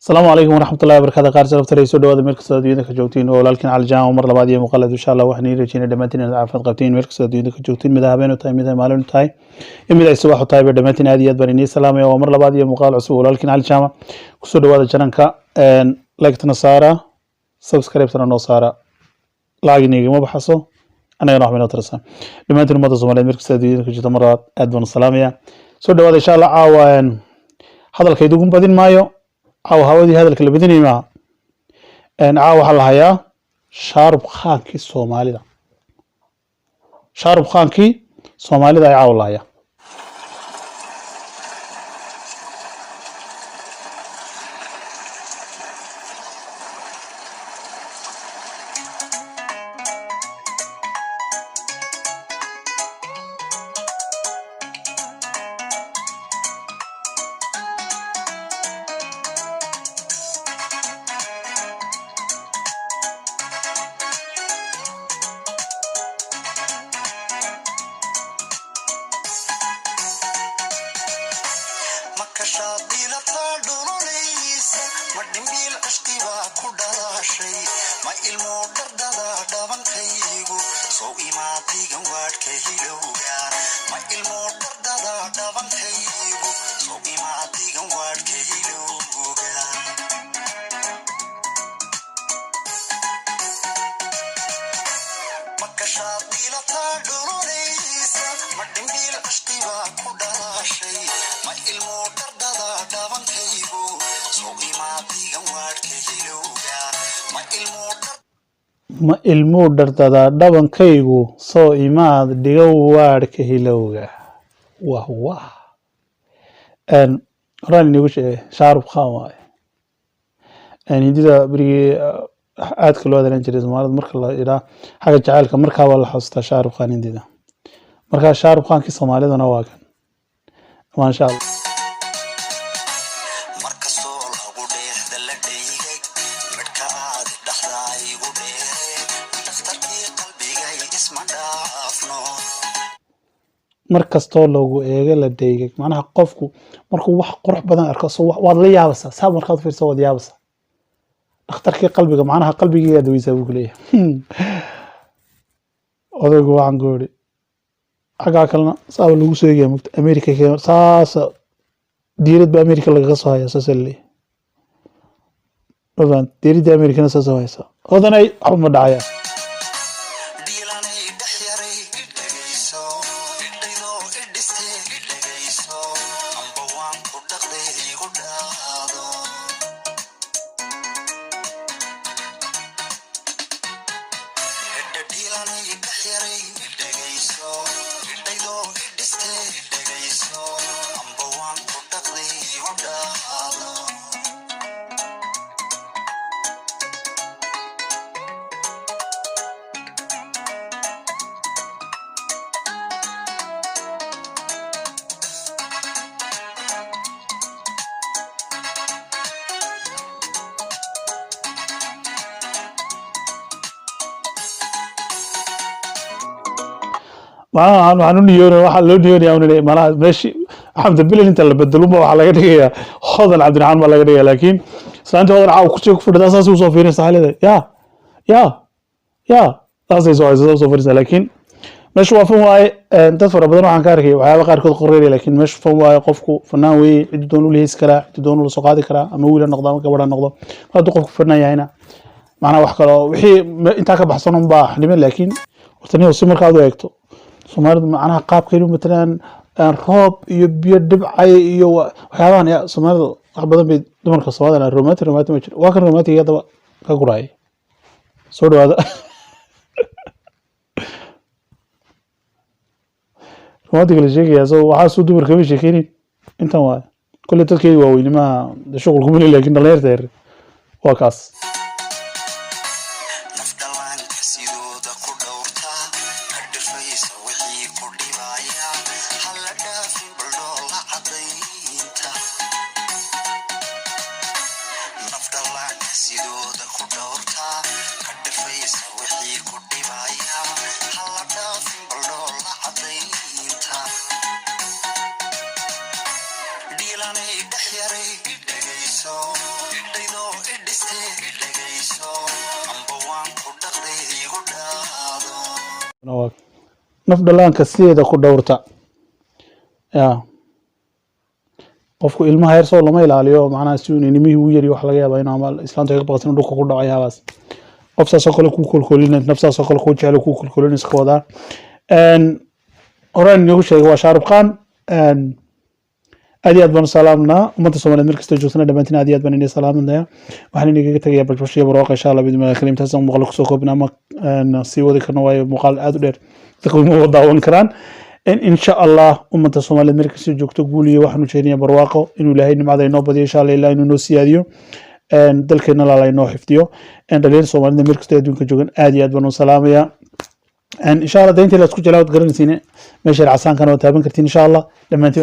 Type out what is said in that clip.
السلام عليكم ورحمة الله وبركاته قار سلفت رئيس دواء مركز أدوية كجوتين ولكن على الجامعة ومر لبعض مقلد إن شاء الله وحني رجينا دمتنا العافية قبتين مركز أدوية كجوتين مذهبين وتاي مذهب مالون تاي إمي الصباح وتاي بدمتنا هذه بريني سلام يا ومر لبعض مقال عصو ولكن على الجامعة كسر دواء جنانك لايك نصارى سبسكرايب تنا نصارى لاجني ما بحثه أنا راح من أترسم دمتنا ما تصوم مركز أدوية كجوتين مرات أدوان السلام يا سر دواء إن شاء الله عوان هذا الكيدوكم بدين مايو أو هودي هذا الكلام بدني ما أن عاو حلها شارب خانكي الصومالي ده شارب خانكي الصومالي ده عاو الله يا ma ilmo dardada dhabankaygu soo imaad dhiga waarka hilowga wah horaan inigu sheegay shaarub khan waaye hindida berigii aadka loo adeeran jiray soomaalida marka la idhaa xagga jacaylka markaaba la xasuustaa shaarub khan hindida markaa shaarub khankii soomaalidana waa kan maasha allah markastoo loogu eego la deegay macnaha qofku markuu wax qurux badan arko soo waad la yaabaysaa saab markaad fiirso waad yaabaysaa dhakhtarkii qalbiga macnaha qalbigiiga daweysaa buu leeyahay odaygu waxaan ku yidhi xaggaa kalena saaba lagu soo eegaya mugta america saasa diirad ba america lagaga soo hayaa saasa leeyahay dhowaan diiradda americana saasa haysaa odanay waxba ma dhacaya waxaan u niyoonay waxa loo niyoonaya inay malaha meeshi xamda bilal inta la bedelo waxa laga dhigayaa hodan cabdiraxmaan ma laga dhigayaa laakiin saantii hodan caaw ku jeeg ku fadhidaa saas uu soo fiirin saalida ya saasay soo fiirin laakiin meeshu waa fan waaye dad fara badan waxaan ka arkay waxyaabo qaarkood qoreeyay laakiin meeshu fan waaye qofku fanaan weey cid doon u leeyahay kara cid doon u soo qaadi kara ama wiil noqdo ama gabadha noqdo haddii qofku fanaan yahayna macnaha wax kale wixii inta ka baxsan un baa xilimin laakiin wartaniyo si markaad u eegto Soomaalida macnaha qaabkeedu matalan roob iyo biyo dhibcay iyo waxyaabahan ya Soomaalida wax badan bay dumarka Soomaalida romantic ma jiro waa kan romantic yadaba ka guray soo dhawaada romantic la sheegaya soo waxa soo dumarka way sheekeeyeen intan waa kulli dadkii waa weynima shaqo kuma laakiin dhalinyarada waa kaas naf dhalaanka sideeda ku dhowrta yaa qofku ilmaha yar soo lama ilaaliyo macnaha si uu inimihii u yari wax laga yaabaa inuu ama islaanta ka baqatin dhulka ku dhacay habaas qof saasoo kale ku kolkolinay nafsaasoo kale ku jecel ku kolkolinay iska wadaa horaan inoogu sheegay waa shaarub khan aad iyo aad baan u salaamnaa ummadda Soomaaliyeed meel kasta joogtana dhammaantiin aad iyo aad baan idin salaaminaya waxaan idinkaga tagayaa barnaamijyo barwaaqo insha Allah bidma kalimtaas aan muuqaal ku soo koobnaa ama sii wadi karno waayo muuqaal aad u dheer dadku ma daawan karaan إن شاء الله أمة الصومالية مركز جوكتو قولي وحنو شيرين برواقو إنو لهي نمعدا ينو بدي إن شاء الله إلا إنو نوسياديو إن دلكنا لا ينو حفديو إن دلين الصومالية مركز تيدون كجوغن آدي أدبانو سلامية إن شاء الله دينتي لا تكون جلاوت قرن سيني ماشي العسان كانوا تابن كرتين إن شاء الله لما انتو